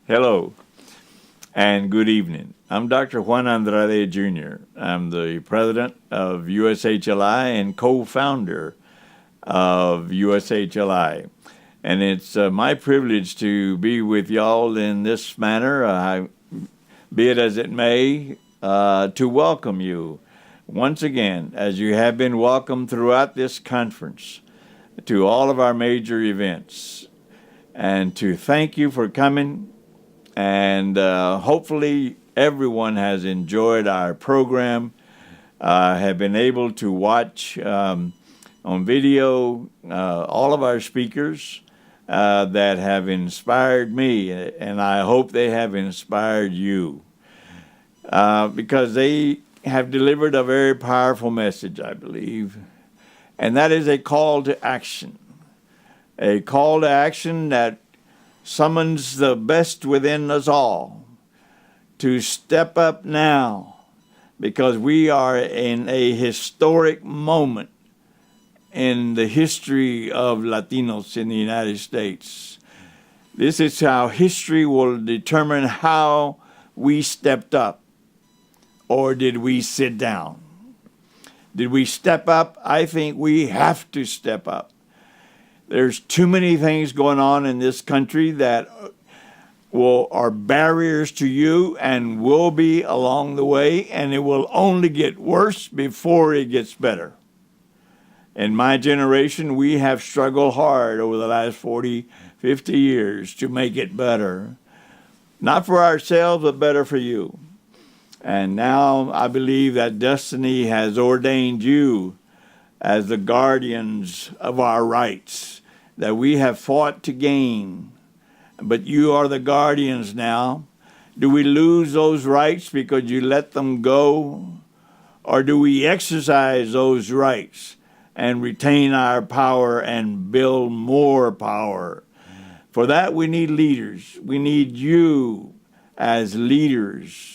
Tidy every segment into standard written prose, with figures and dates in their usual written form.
Hello and good evening. I'm Dr. Juan Andrade Jr. I'm the president of USHLI and co-founder of USHLI. And it's my privilege to be with y'all in this manner, be it as it may, to welcome you once again, as you have been welcomed throughout this conference, to all of our major events, and to thank you for coming. And hopefully everyone has enjoyed our program, have been able to watch on video all of our speakers that have inspired me, and I hope they have inspired you, because they have delivered a very powerful message, I believe, and that is a call to action. A call to action that summons the best within us all to step up now, because we are in a historic moment in the history of Latinos in the United States. This is how history will determine how we stepped up, or did we sit down? Did we step up? I think we have to step up. There's too many things going on in this country that are barriers to you and will be along the way, and it will only get worse before it gets better. In my generation, we have struggled hard over the last 40, 50 years to make it better. Not for ourselves, but better for you. And now I believe that destiny has ordained you as the guardians of our rights that we have fought to gain. But you are the guardians now. Do we lose those rights because you let them go? Or do we exercise those rights and retain our power and build more power? For that, we need leaders. We need you as leaders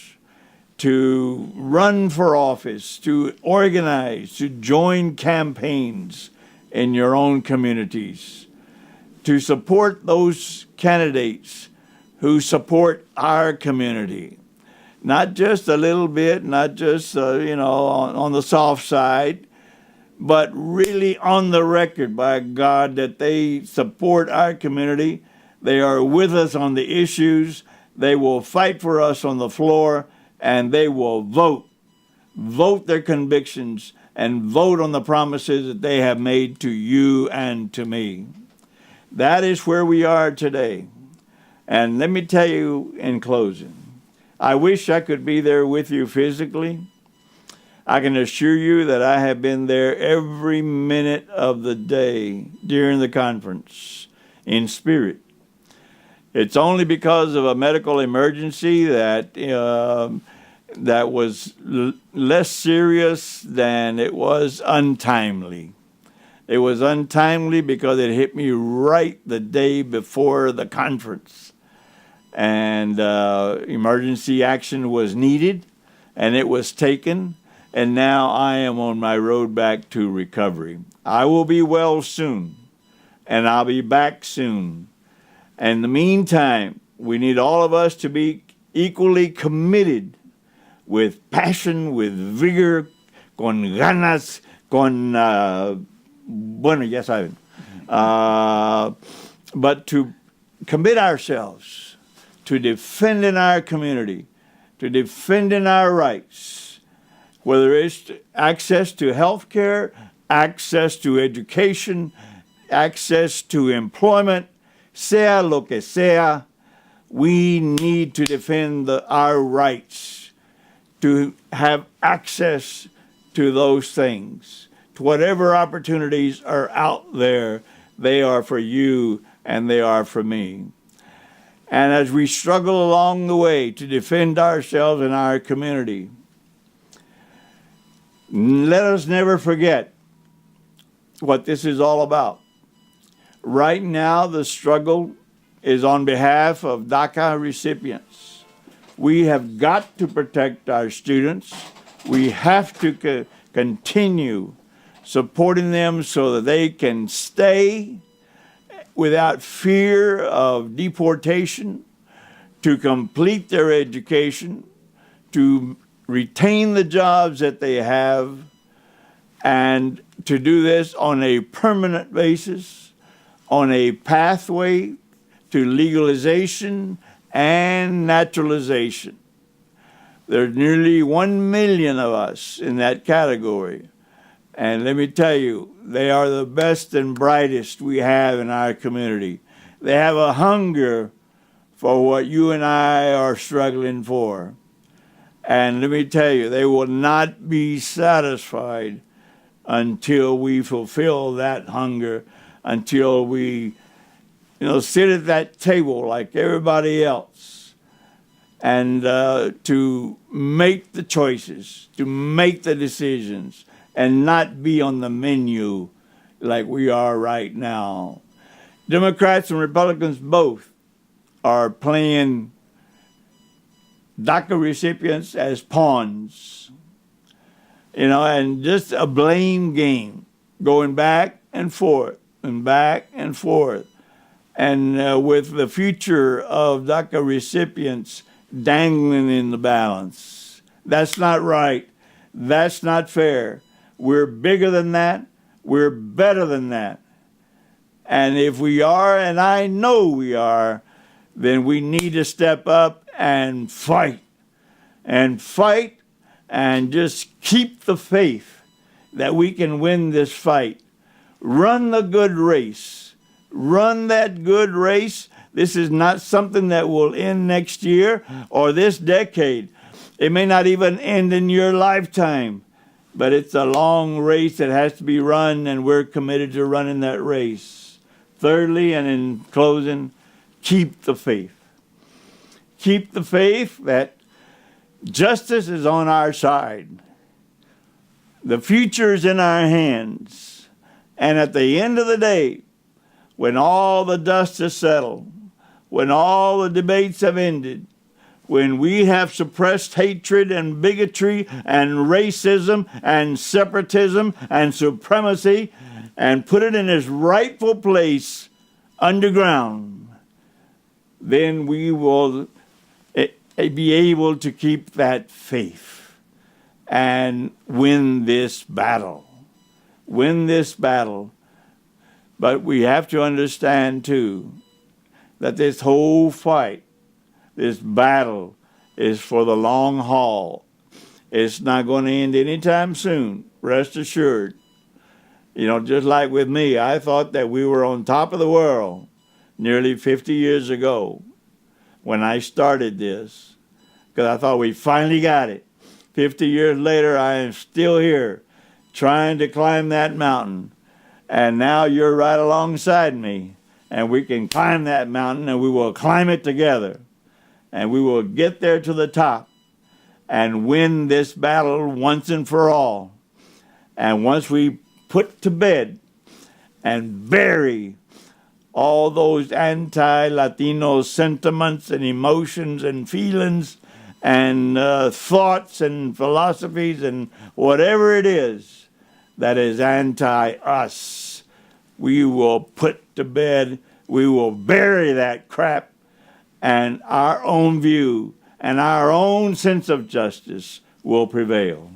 to run for office, to organize, to join campaigns in your own communities, to support those candidates who support our community. Not just a little bit, not just, on the soft side, but really on the record, by God, that they support our community. They are with us on the issues. They will fight for us on the floor, and they will vote their convictions, and vote on the promises that they have made to you and to me. That is where we are today. And let me tell you in closing, I wish I could be there with you physically. I can assure you that I have been there every minute of the day during the conference in spirit. It's only because of a medical emergency that was less serious than it was untimely. It was untimely because it hit me right the day before the conference. And emergency action was needed, and it was taken. And now I am on my road back to recovery. I will be well soon, and I'll be back soon. And in the meantime, we need all of us to be equally committed, with passion, with vigor, con ganas, ya saben. But to commit ourselves to defending our community, to defending our rights, whether it's access to health care, access to education, access to employment, sea lo que sea, we need to defend our rights to have access to those things. To whatever opportunities are out there, they are for you and they are for me. And as we struggle along the way to defend ourselves and our community, let us never forget what this is all about. Right now, the struggle is on behalf of DACA recipients. We have got to protect our students. We have to continue supporting them so that they can stay without fear of deportation to complete their education, to retain the jobs that they have, and to do this on a permanent basis, on a pathway to legalization and naturalization. There's nearly 1 million of us in that category. And let me tell you, they are the best and brightest we have in our community. They have a hunger for what you and I are struggling for. And let me tell you, they will not be satisfied until we fulfill that hunger, until we, sit at that table like everybody else, and to make the choices, to make the decisions, and not be on the menu like we are right now. Democrats and Republicans both are playing DACA recipients as pawns, and just a blame game, going back and forth and back and forth. And with the future of DACA recipients dangling in the balance. That's not right. That's not fair. We're bigger than that. We're better than that. And if we are, and I know we are, then we need to step up and fight. And fight and just keep the faith that we can win this fight. Run the good race. Run that good race. This is not something that will end next year or this decade. It may not even end in your lifetime, but it's a long race that has to be run, and we're committed to running that race. Thirdly, and in closing, keep the faith. Keep the faith that justice is on our side. The future is in our hands. And at the end of the day, when all the dust is settled, when all the debates have ended, when we have suppressed hatred and bigotry and racism and separatism and supremacy and put it in its rightful place underground, then we will be able to keep that faith and win this battle. Win this battle. But we have to understand, too, that this whole fight, this battle, is for the long haul. It's not going to end anytime soon, rest assured. Just like with me, I thought that we were on top of the world nearly 50 years ago when I started this, because I thought we finally got it. 50 years later, I am still here trying to climb that mountain. And now you're right alongside me, and we can climb that mountain, and we will climb it together. And we will get there to the top and win this battle once and for all. And once we put to bed and bury all those anti-Latino sentiments and emotions and feelings and thoughts and philosophies and whatever it is that is anti-us, we will put to bed, we will bury that crap, and our own view and our own sense of justice will prevail.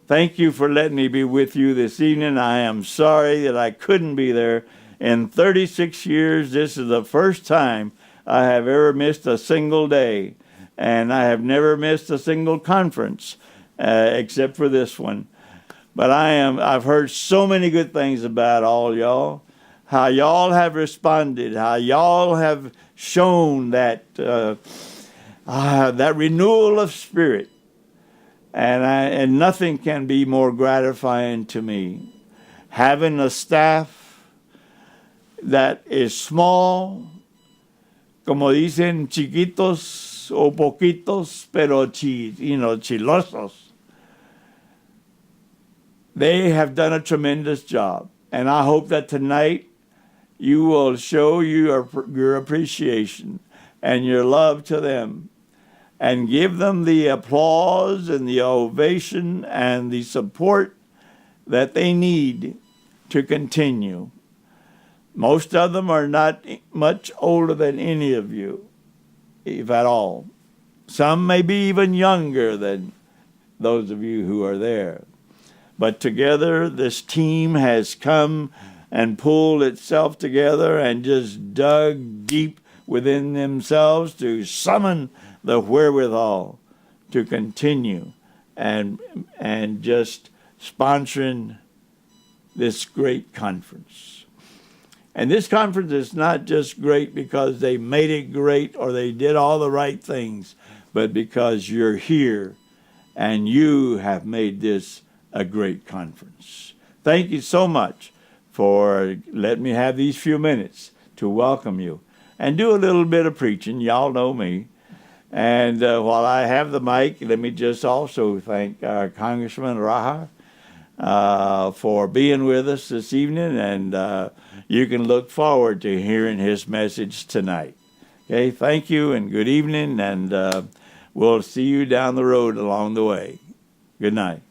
Thank you for letting me be with you this evening. I am sorry that I couldn't be there. In 36 years, this is the first time I have ever missed a single day, and I have never missed a single conference except for this one. But I've heard so many good things about all y'all, how y'all have responded, how y'all have shown that that renewal of spirit, and nothing can be more gratifying to me. Having a staff that is small, como dicen, chiquitos o poquitos, pero chilosos. They have done a tremendous job, and I hope that tonight you will show your appreciation and your love to them and give them the applause and the ovation and the support that they need to continue. Most of them are not much older than any of you, if at all. Some may be even younger than those of you who are there. But together, this team has come and pulled itself together and just dug deep within themselves to summon the wherewithal to continue and just sponsoring this great conference. And this conference is not just great because they made it great or they did all the right things, but because you're here and you have made this a great conference. Thank you so much for letting me have these few minutes to welcome you and do a little bit of preaching. Y'all know me. And while I have the mic, let me just also thank our Congressman Raha for being with us this evening, and you can look forward to hearing his message tonight. Okay, thank you and good evening, and we'll see you down the road along the way. Good night.